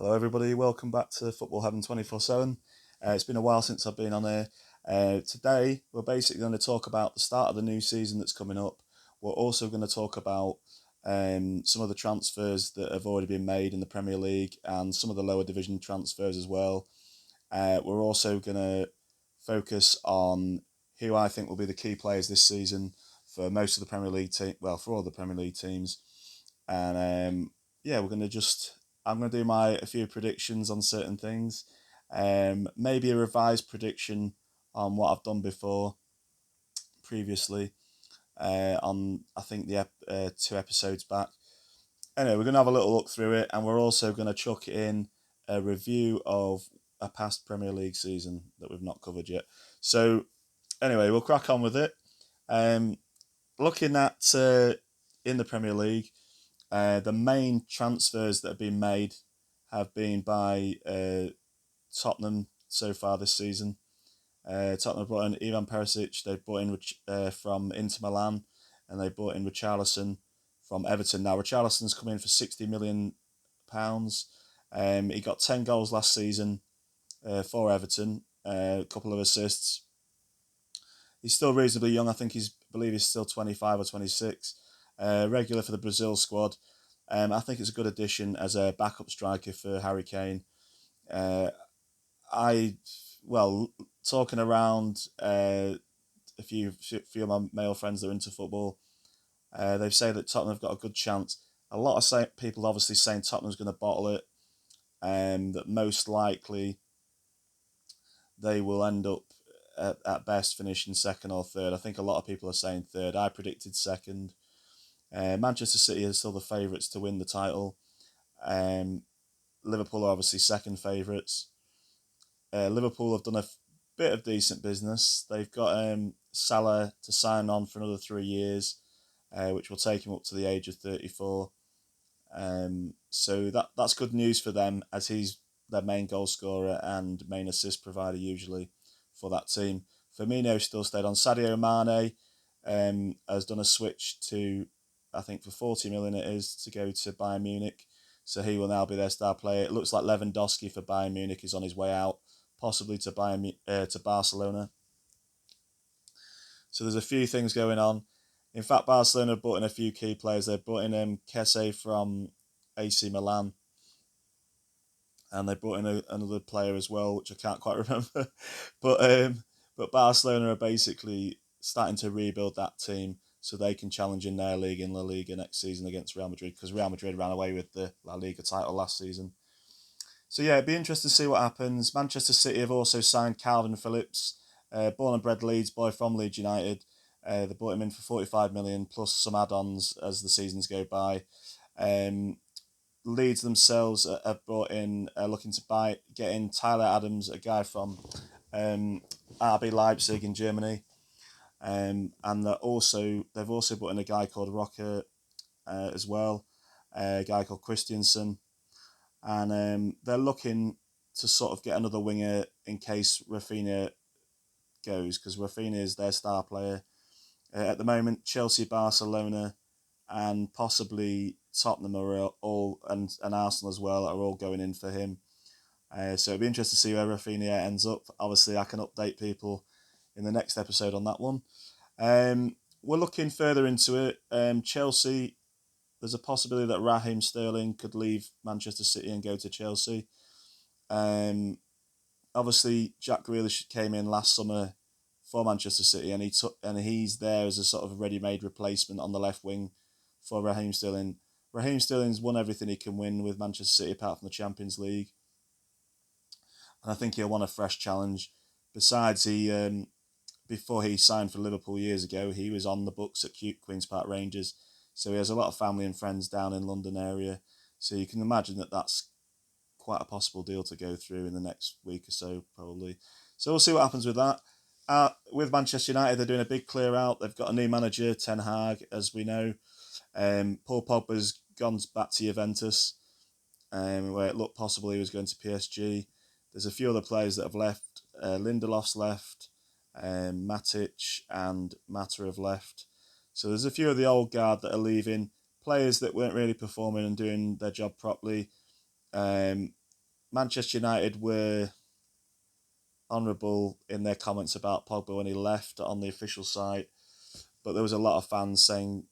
Hello, everybody. Welcome back to Football Heaven 24/7. It's been a while since I've been on here. Today, we're basically going to talk about the start of the new season that's coming up. We're also going to talk about some of the transfers that have already been made in the Premier League and some of the lower division transfers as well. We're also going to focus on who I think will be the key players this season for most of the Premier League team. Well, for all the Premier League teams, and yeah, we're going to just I'm going to do my a few predictions on certain things, maybe a revised prediction on what I've done before previously on I think the 2 episodes back. Anyway, we're going to have a little look through it, and we're also going to chuck in a review of a past Premier League season that we've not covered yet. So anyway, we'll crack on with it. Um, Looking at in the Premier League, the main transfers that have been made have been by Tottenham so far this season. Tottenham have brought in Ivan Perisic, they've brought in from Inter Milan, and they brought in Richarlison from Everton. Now, Richarlison's come in for £60 million. He got 10 goals last season for Everton, a couple of assists. He's still reasonably young. I believe he's still 25 or 26. Regular for the Brazil squad. I think it's a good addition as a backup striker for Harry Kane. Uh, I well, talking around a few of my male friends that are into football, they say that Tottenham have got a good chance. A lot of people obviously saying Tottenham's going to bottle it, and that most likely they will end up at best finishing second or third. I think a lot of people are saying third. I predicted second. Manchester City are still the favourites to win the title. Liverpool are obviously second favourites. Liverpool have done a bit of decent business. They've got Salah to sign on for another 3 years, which will take him up to the age of 34. So that's good news for them, as he's their main goal scorer and main assist provider usually for that team. Firmino still stayed on. Sadio Mane has done a switch to, I think for 40 million it is, to go to Bayern Munich. So he will now be their star player. It looks like Lewandowski for Bayern Munich is on his way out, possibly to Barcelona. So there's a few things going on. In fact, Barcelona have brought in a few key players. They've brought in Kesse from AC Milan, and they brought in another player as well, which I can't quite remember. But Barcelona are basically starting to rebuild that team so they can challenge in their league in La Liga next season against Real Madrid, because Real Madrid ran away with the La Liga title last season. So yeah, it'd be interesting to see what happens. Manchester City have also signed Calvin Phillips, born and bred Leeds boy from Leeds United. They brought him in for 45 million plus some add-ons as the seasons go by. Um, Leeds themselves have brought in, looking to get in Tyler Adams, a guy from RB Leipzig in Germany, and they've also brought in a guy called Rocker as well, a guy called Christiansen, and they're looking to sort of get another winger in case Rafinha goes, because Rafinha is their star player at the moment. Chelsea, Barcelona, and possibly Tottenham are all, and Arsenal as well, are all going in for him. So it'll be interesting to see where Rafinha ends up. Obviously, I can update people in the next episode on that one. We're looking further into it. Chelsea, there's a possibility that Raheem Sterling could leave Manchester City and go to Chelsea. Obviously, Jack Grealish came in last summer for Manchester City, and he's there as a sort of ready-made replacement on the left wing for Raheem Sterling. Raheem Sterling's won everything he can win with Manchester City apart from the Champions League, and I think he'll want a fresh challenge. Besides, he before he signed for Liverpool years ago, he was on the books at Queen's Park Rangers, so he has a lot of family and friends down in London area. So you can imagine that that's quite a possible deal to go through in the next week or so, probably. So we'll see what happens with that. With Manchester United, they're doing a big clear out. They've got a new manager, Ten Hag, as we know. Paul Pogba's gone back to Juventus, where it looked possible he was going to PSG. There's a few other players that have left. Lindelof's left, Matic and Mata have left. So there's a few of the old guard that are leaving. Players that weren't really performing and doing their job properly. Manchester United were honourable in their comments about Pogba when he left on the official site, but there was a lot of fans saying,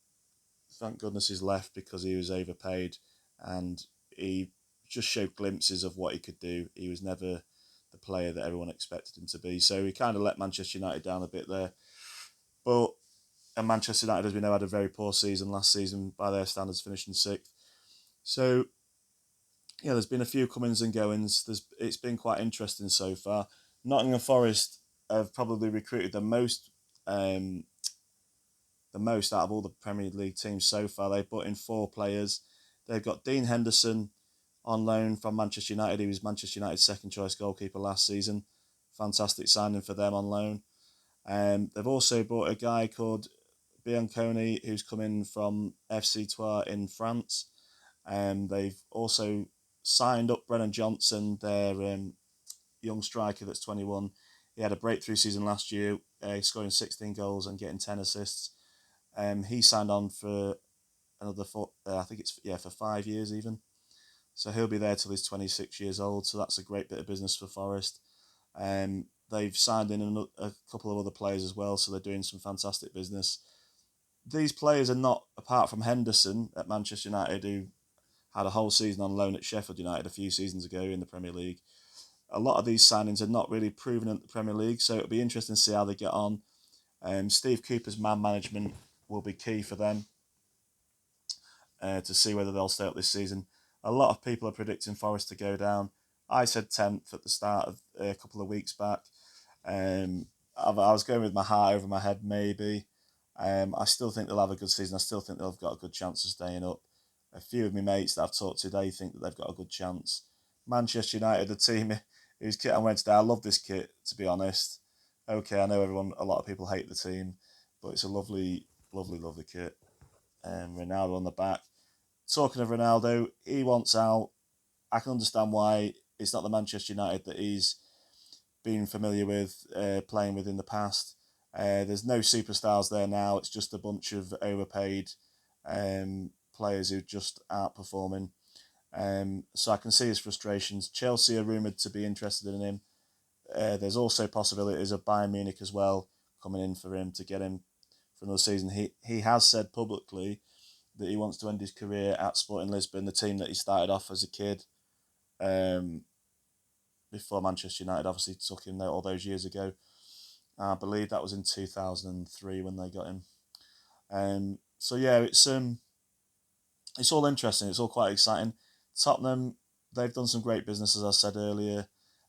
thank goodness he's left because he was overpaid and he just showed glimpses of what he could do. He was never the player that everyone expected him to be. So he kind of let Manchester United down a bit there. But and Manchester United, as we know, had a very poor season last season by their standards, finishing sixth. So yeah, there's been a few comings and goings. It's been quite interesting so far. Nottingham Forest have probably recruited um, the most out of all the Premier League teams so far. They've brought in 4 players. They've got Dean Henderson on loan from Manchester United. He was Manchester United's second choice goalkeeper last season. Fantastic signing for them on loan. They've also brought a guy called Bianconi, who's come in from FC Troyes in France. They've also signed up Brennan Johnson, their young striker that's 21. He had a breakthrough season last year, scoring 16 goals and getting 10 assists. He signed on for another I think it's for 5 years even. So he'll be there till he's 26 years old. So that's a great bit of business for Forest. They've signed in a couple of other players as well, so they're doing some fantastic business. These players are not, apart from Henderson at Manchester United, who had a whole season on loan at Sheffield United a few seasons ago in the Premier League. A lot of these signings are not really proven in the Premier League, so it'll be interesting to see how they get on. Steve Cooper's man management will be key for them to see whether they'll stay up this season. A lot of people are predicting Forest to go down. I said 10th at the start of a couple of weeks back. I was going with my heart over my head, maybe. I still think they'll have a good season. I still think they've got a good chance of staying up. A few of my mates that I've talked to, they think that they've got a good chance. Manchester United, the team whose kit I'm wearing today, I love this kit, to be honest. Okay, I know a lot of people hate the team, but it's a lovely, lovely, lovely kit. Ronaldo on the back. Talking of Ronaldo, he wants out. I can understand why. It's not the Manchester United that he's been familiar with playing with in the past. There's no superstars there now. It's just a bunch of overpaid players who just aren't performing. So I can see his frustrations. Chelsea are rumoured to be interested in him. There's also possibilities of Bayern Munich as well coming in for him to get him for another season. He has said publicly that he wants to end his career at Sporting Lisbon, the team that he started off as a kid. Before Manchester United obviously took him there all those years ago. I believe that was in 2003 when they got him. So yeah, it's all interesting. It's all quite exciting. Tottenham, they've done some great business, as I said earlier.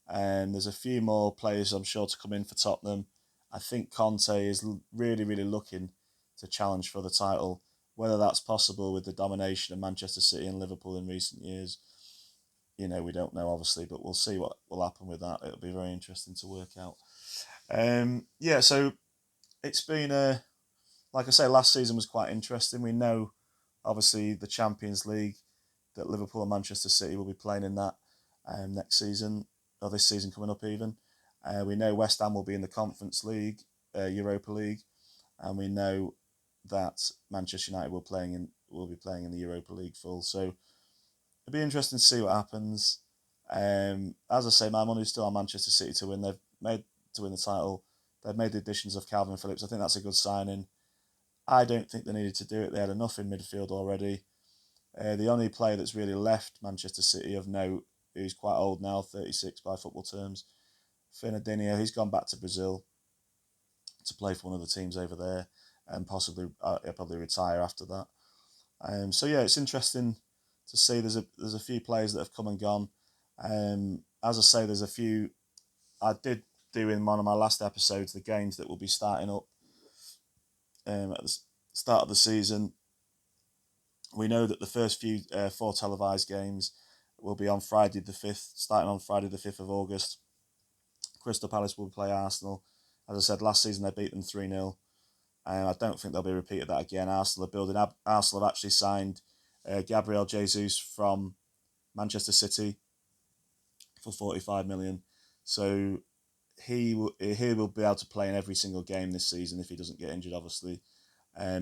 There's a few more players I'm sure to come in for Tottenham. I think Conte is really, really looking to challenge for the title. Whether that's possible with the domination of Manchester City and Liverpool in recent years, we don't know, obviously, but we'll see what will happen with that. It'll be very interesting to work out. So it's been like I say, last season was quite interesting. We know, obviously, the Champions League that Liverpool and Manchester City will be playing in that next season, or this season coming up even. We know West Ham will be in the Conference League, Europa League, and we know that Manchester United will be playing in the Europa League full. So it'll be interesting to see what happens. As I say, my money's still on Manchester City to win. They've made to win the title. They've made the additions of Calvin Phillips. I think that's a good signing. I don't think they needed to do it. They had enough in midfield already. The only player that's really left Manchester City of note, who's quite old now, 36 by football terms, Fernandinho, he's gone back to Brazil to play for one of the teams over there, and possibly he'll probably retire after that. So yeah, it's interesting to see. There's a few players that have come and gone. As I say, there's a few. I did do in one of my last episodes the games that will be starting up at the start of the season. We know that the first few 4 televised games will be on Friday the 5th, starting on Friday the 5th of August. Crystal Palace will play Arsenal. As I said, last season they beat them 3-0. I don't think they'll be repeated that again. Arsenal are building up. Arsenal have actually signed Gabriel Jesus from Manchester City for 45 million. So he will be able to play in every single game this season if he doesn't get injured, obviously.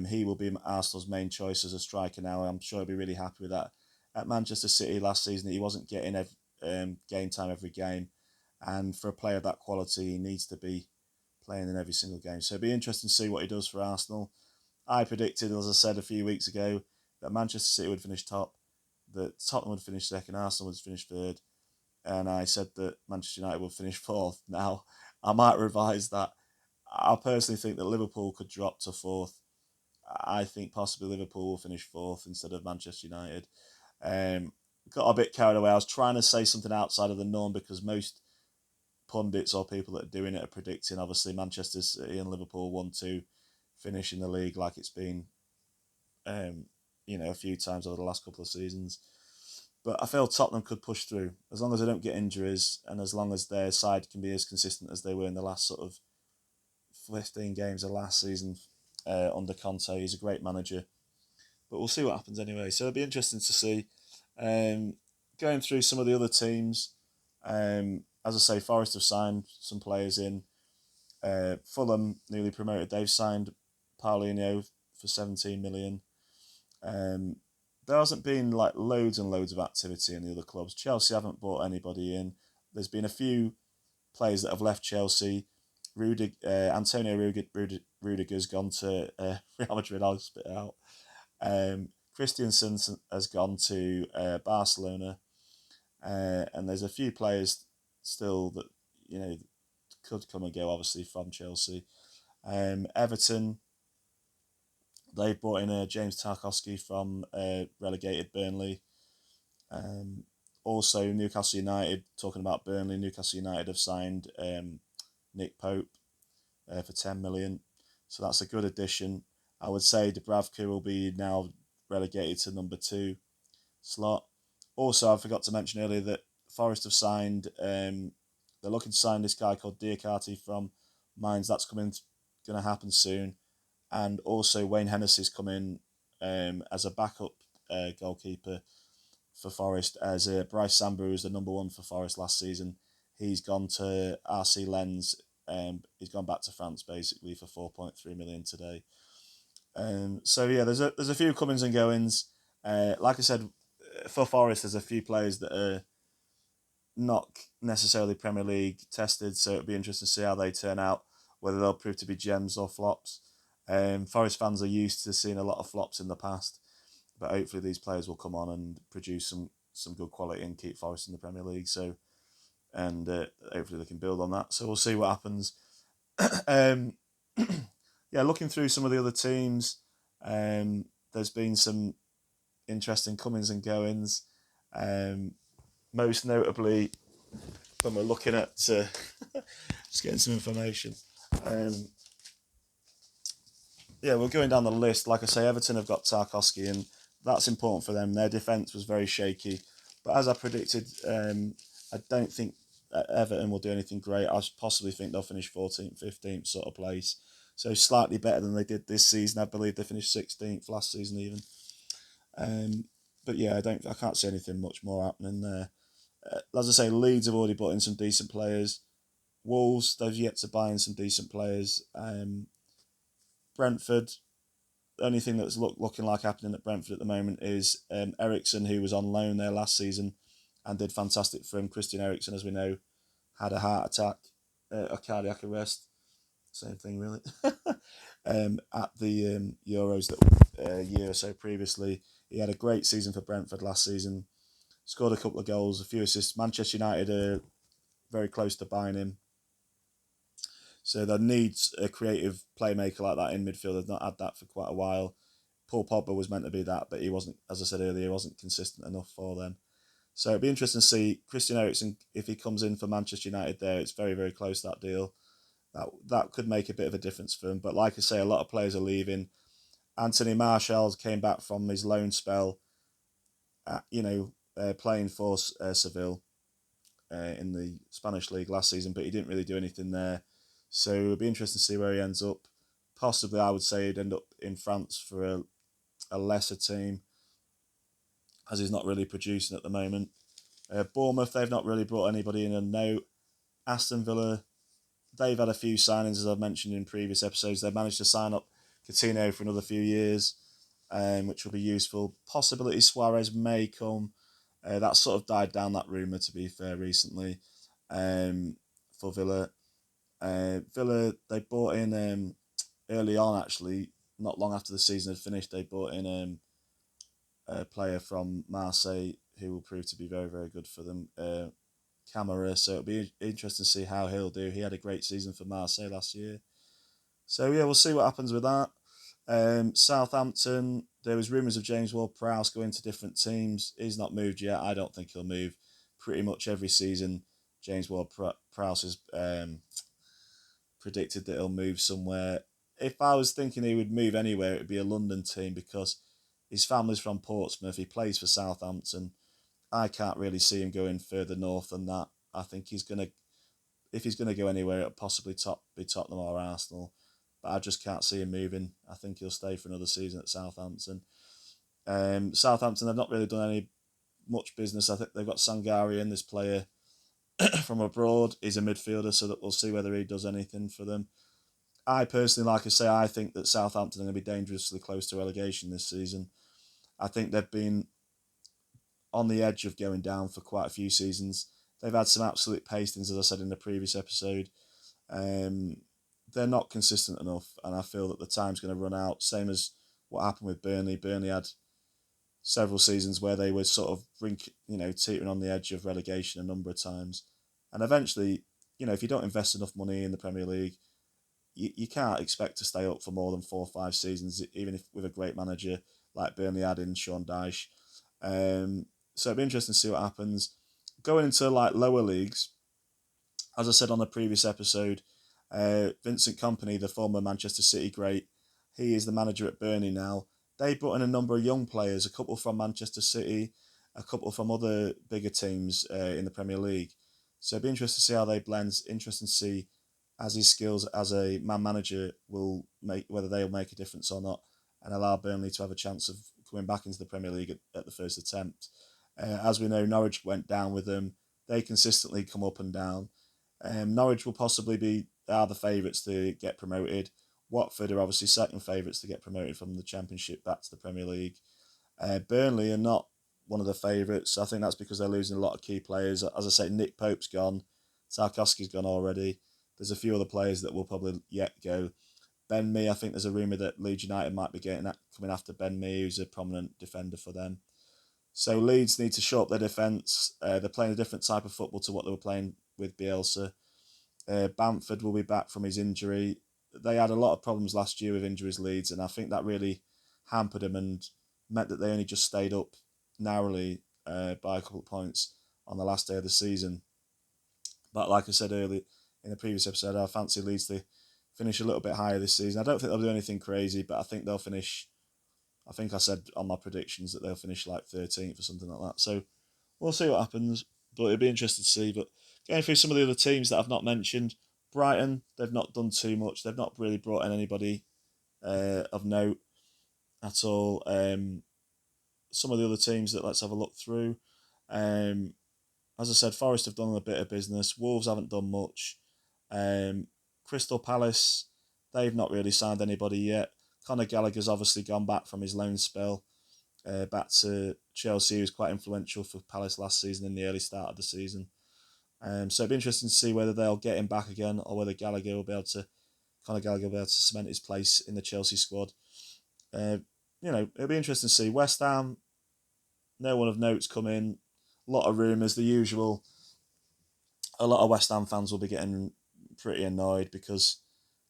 He will be Arsenal's main choice as a striker now. I'm sure he'll be really happy with that. At Manchester City last season, he wasn't getting game time every game. And for a player of that quality, he needs to be playing in every single game. So it'll be interesting to see what he does for Arsenal. I predicted, as I said a few weeks ago, that Manchester City would finish top, that Tottenham would finish second, Arsenal would finish third, and I said that Manchester United would finish fourth. Now, I might revise that. I personally think that Liverpool could drop to fourth. I think possibly Liverpool will finish fourth instead of Manchester United. Got a bit carried away. I was trying to say something outside of the norm because most pundits or people that are doing it are predicting, obviously, Manchester City and Liverpool 1-2 finish in the league like it's been, a few times over the last couple of seasons. But I feel Tottenham could push through as long as they don't get injuries and as long as their side can be as consistent as they were in the last sort of 15 games of last season under Conte. He's a great manager. But we'll see what happens anyway. So it'll be interesting to see. Going through some of the other teams, as I say, Forest have signed some players in. Fulham, newly promoted, they've signed Paulinho for 17 million. There hasn't been like loads and loads of activity in the other clubs. Chelsea haven't brought anybody in. There's been a few players that have left Chelsea. Antonio Rudiger's gone to Real Madrid. I'll spit it out. Christensen has gone to Barcelona, and there's a few players still that could come and go. Obviously from Chelsea, Everton. They've brought in James Tarkowski from relegated Burnley. Also, Newcastle United, talking about Burnley, Newcastle United have signed Nick Pope for 10 million. So that's a good addition. I would say Dubravka will be now relegated to number 2 slot. Also, I forgot to mention earlier that Forest have signed, they're looking to sign this guy called Diakate from Mainz. That's going to happen soon. And also Wayne Hennessy's come in as a backup goalkeeper for Forest, as Bryce Samba, who was the number 1 for Forest last season. He's gone to RC Lens. He's gone back to France basically for 4.3 million today. So yeah, there's a few comings and goings. Like I said, for Forest, there's a few players that are not necessarily Premier League tested, so it'll be interesting to see how they turn out, whether they'll prove to be gems or flops. Forest fans are used to seeing a lot of flops in the past, but hopefully these players will come on and produce some good quality and keep Forest in the Premier League. So, and hopefully they can build on that. So we'll see what happens. Yeah, looking through some of the other teams, there's been some interesting comings and goings. Most notably, when we're looking at just getting some information. Yeah, we're going down the list. Like I say, Everton have got Tarkowski, and that's important for them. Their defence was very shaky, but as I predicted, I don't think Everton will do anything great. I possibly think they'll finish 14th, 15th sort of place. So slightly better than they did this season. I believe they finished 16th last season even. But yeah, I can't see anything much more happening there. As I say, Leeds have already brought in some decent players. Wolves, they've yet to buy in some decent players. Brentford, the only thing that's looking like happening at Brentford at the moment is Ericsson, who was on loan there last season and did fantastic for him. Christian Eriksen, as we know, had a heart attack, a cardiac arrest. Same thing, really. At the Euros that a year or so previously. He had a great season for Brentford last season. Scored a couple of goals, a few assists. Manchester United are very close to buying him. So they need a creative playmaker like that in midfield. They've not had that for quite a while. Paul Pogba was meant to be that, but he wasn't, as I said earlier, he wasn't consistent enough for them. So it'd be interesting to see Christian Eriksen, if he comes in for Manchester United there. It's very, very close, that deal. That could make a bit of a difference for him. But like I say, a lot of players are leaving. Anthony Martial came back from his loan spell, playing for Seville in the Spanish league last season, but he didn't really do anything there. So it'll be interesting to see where he ends up. Possibly, I would say he'd end up in France for a lesser team, as he's not really producing at the moment. Bournemouth, they've not really brought anybody in a note. Aston Villa, they've had a few signings, as I've mentioned in previous episodes. They've managed to sign up Coutinho for another few years, which will be useful. Possibility Suarez may come. That sort of died down, that rumour, to be fair, recently, for Villa. Villa, they bought in early on, actually, not long after the season had finished, they bought in a player from Marseille who will prove to be very, very good for them, Camara. So it'll be interesting to see how he'll do. He had a great season for Marseille last year. So yeah, we'll see what happens with that. Southampton, there was rumours of James Ward-Prowse going to different teams. He's not moved yet. I don't think he'll move. Pretty much every season, James Ward-Prowse has predicted that he'll move somewhere. If I was thinking he would move anywhere, it would be a London team because his family's from Portsmouth. He plays for Southampton. I can't really see him going further north than that. I think if he's gonna go anywhere, it'll possibly be Tottenham or Arsenal. But I just can't see him moving. I think he'll stay for another season at Southampton. Southampton have not really done any much business. I think they've got Sangarian, this player from abroad. He's a midfielder, so that we'll see whether he does anything for them. I personally, like I say, I think that Southampton are going to be dangerously close to relegation this season. I think they've been on the edge of going down for quite a few seasons. They've had some absolute pastings, as I said in the previous episode. They're not consistent enough, and I feel that the time's going to run out. Same as what happened with Burnley. Burnley had several seasons where they were sort of teetering on the edge of relegation a number of times, and eventually, if you don't invest enough money in the Premier League, you can't expect to stay up for more than 4 or 5 seasons, even if with a great manager like Burnley had in Sean Dyche. So it'll be interesting to see what happens. Going into like lower leagues, as I said on the previous episode, Vincent Kompany, the former Manchester City great, he is the manager at Burnley now. They brought in a number of young players, a couple from Manchester City, a couple from other bigger teams in the Premier League. So it'll be interesting to see how they blend. Interesting to see as his skills as a man manager will make, whether they'll make a difference or not, and allow Burnley to have a chance of coming back into the Premier League at the first attempt. As we know, Norwich went down with them. They consistently come up and down. Norwich will possibly are the favourites to get promoted. Watford are obviously second favourites to get promoted from the Championship back to the Premier League. Burnley are not one of the favourites. I think that's because they're losing a lot of key players. As I say, Nick Pope's gone. Tarkowski's gone already. There's a few other players that will probably yet go. Ben Mee, I think there's a rumour that Leeds United might be coming after Ben Mee, who's a prominent defender for them. So Leeds need to shore up their defence. They're playing a different type of football to what they were playing with Bielsa. Bamford will be back from his injury. They had a lot of problems last year with injuries, Leeds, and I think that really hampered them and meant that they only just stayed up narrowly by a couple of points on the last day of the season. But like I said earlier in the previous episode, I fancy Leeds to finish a little bit higher this season. I don't think they'll do anything crazy, but I think they'll finish. I think I said on my predictions that they'll finish like 13th or something like that. So we'll see what happens, but it'll be interesting to see. But going through some of the other teams that I've not mentioned, Brighton, they've not done too much. They've not really brought in anybody of note at all. Some of the other teams that let's have a look through. As I said, Forest have done a bit of business. Wolves haven't done much. Crystal Palace, they've not really signed anybody yet. Conor Gallagher's obviously gone back from his loan spell back to Chelsea. He was quite influential for Palace last season in the early start of the season. So it'll be interesting to see whether they'll get him back again or whether Conor Gallagher will be able to cement his place in the Chelsea squad. It'll be interesting to see. West Ham, no one of note's come in. A lot of rumours, the usual. A lot of West Ham fans will be getting pretty annoyed because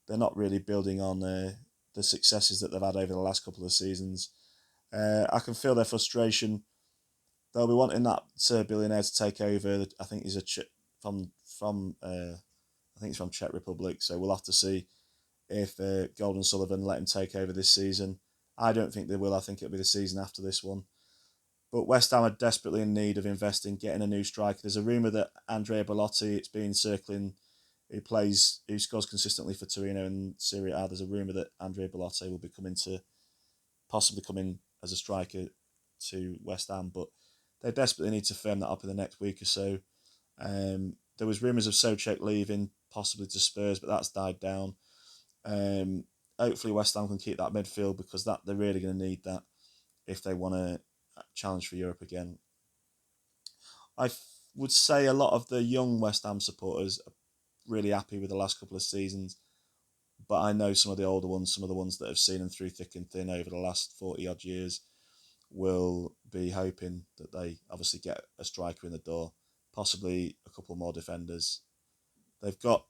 they're not really building on the successes that they've had over the last couple of seasons. I can feel their frustration. They'll be wanting that billionaire to take over. I think he's from I think he's from Czech Republic. So we'll have to see if Golden Sullivan let him take over this season. I don't think they will. I think it'll be the season after this one. But West Ham are desperately in need of investing, getting a new striker. There's a rumour that Andrea Bellotti, it's been circling, who scores consistently for Torino and Serie A. There's a rumour that Andrea Bellotti will be possibly coming as a striker to West Ham, but they desperately need to firm that up in the next week or so. There was rumours of Souček leaving, possibly to Spurs, but that's died down. Hopefully West Ham can keep that midfield because they're really going to need that if they want to challenge for Europe again. would say a lot of the young West Ham supporters are really happy with the last couple of seasons, but I know some of the older ones, some of the ones that have seen them through thick and thin over the last 40 odd years, will be hoping that they obviously get a striker in the door, possibly a couple more defenders. They've got,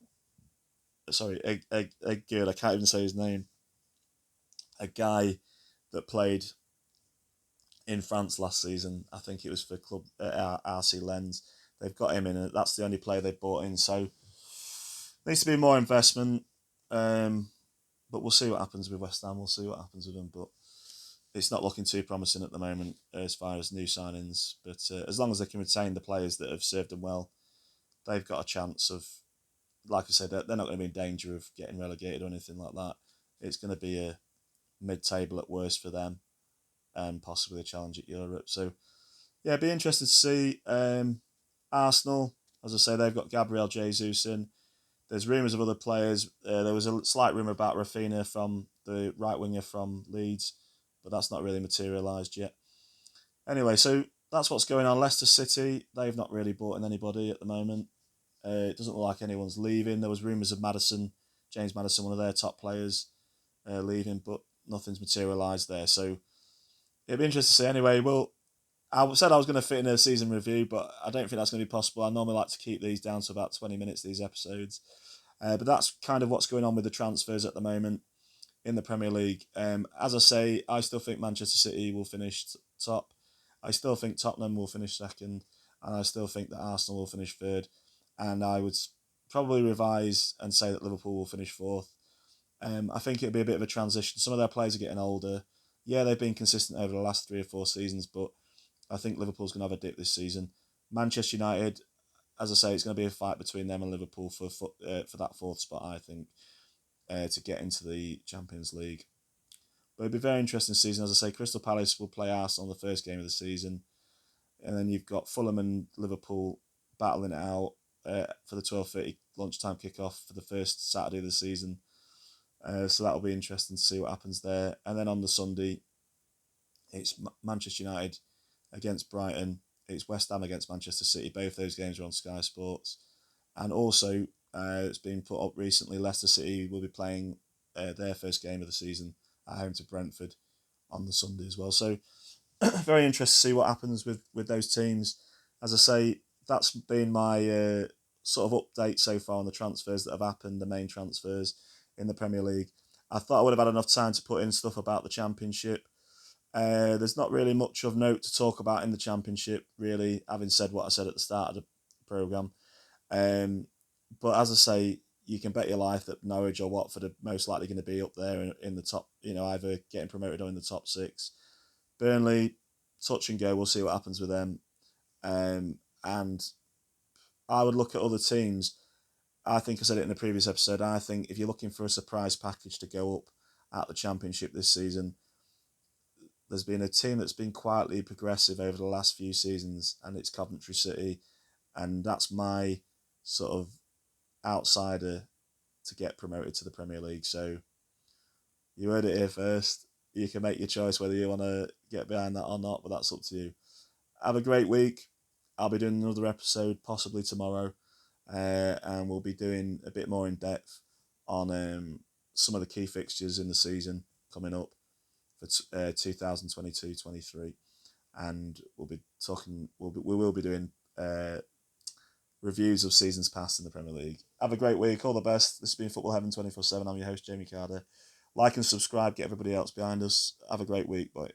sorry, a girl, I can't even say his name, a guy that played in France last season. I think it was for club RC Lens. They've got him in, and that's the only player they've bought in. So needs to be more investment. But we'll see what happens with West Ham. We'll see what happens with them. But it's not looking too promising at the moment as far as new signings. But as long as they can retain the players that have served them well, they've got a chance of, like I said, they're not going to be in danger of getting relegated or anything like that. It's going to be a mid-table at worst for them, and possibly a challenge at Europe. So, yeah, be interested to see. Arsenal, as I say, they've got Gabriel Jesus in. There's rumours of other players. There was a slight rumour about Rafinha from the right winger from Leeds, but that's not really materialised yet. Anyway, so that's what's going on. Leicester City, they've not really bought in anybody at the moment. It doesn't look like anyone's leaving. There was rumours of Maddison, James Maddison, one of their top players, leaving, but nothing's materialised there. So it'd be interesting to see. Anyway, well, I said I was going to fit in a season review, but I don't think that's going to be possible. I normally like to keep these down to about 20 minutes, these episodes. But that's kind of what's going on with the transfers at the moment in the Premier League. As I say, I still think Manchester City will finish top. I still think Tottenham will finish second. And I still think that Arsenal will finish third. And I would probably revise and say that Liverpool will finish fourth. I think it'll be a bit of a transition. Some of their players are getting older. Yeah, they've been consistent over the last 3 or 4 seasons, but I think Liverpool's going to have a dip this season. Manchester United, as I say, it's going to be a fight between them and Liverpool for that fourth spot, I think, to get into the Champions League. But it'll be a very interesting season. As I say, Crystal Palace will play Arsenal on the first game of the season. And then you've got Fulham and Liverpool battling it out for the 12:30 lunchtime kickoff for the first Saturday of the season. So that'll be interesting to see what happens there. And then on the Sunday, it's Manchester United against Brighton. It's West Ham against Manchester City. Both those games are on Sky Sports. And also, it's been put up recently, Leicester City will be playing their first game of the season at home to Brentford on the Sunday as well. So very interested to see what happens with those teams. As I say, that's been my sort of update so far on the transfers that have happened, the main transfers in the Premier League. I thought I would have had enough time to put in stuff about the Championship. There's not really much of note to talk about in the Championship, really, having said what I said at the start of the programme. But as I say, you can bet your life that Norwich or Watford are most likely going to be up there in the top, either getting promoted or in the top 6. Burnley, touch and go. We'll see what happens with them. And I would look at other teams. I think I said it in the previous episode. I think if you're looking for a surprise package to go up at the Championship this season, there's been a team that's been quietly progressive over the last few seasons, and it's Coventry City. And that's my sort of outsider to get promoted to the Premier League. So you heard it here first. You can make your choice whether you want to get behind that or not, but that's up to you. Have a great week. I'll be doing another episode possibly tomorrow, and we'll be doing a bit more in depth on some of the key fixtures in the season coming up for 2022-23, and we'll be talking. We will be doing reviews of seasons past in the Premier League. Have a great week. All the best. This has been Football Heaven 24/7. I'm your host, Jamie Carter. Like and subscribe. Get everybody else behind us. Have a great week. Bye.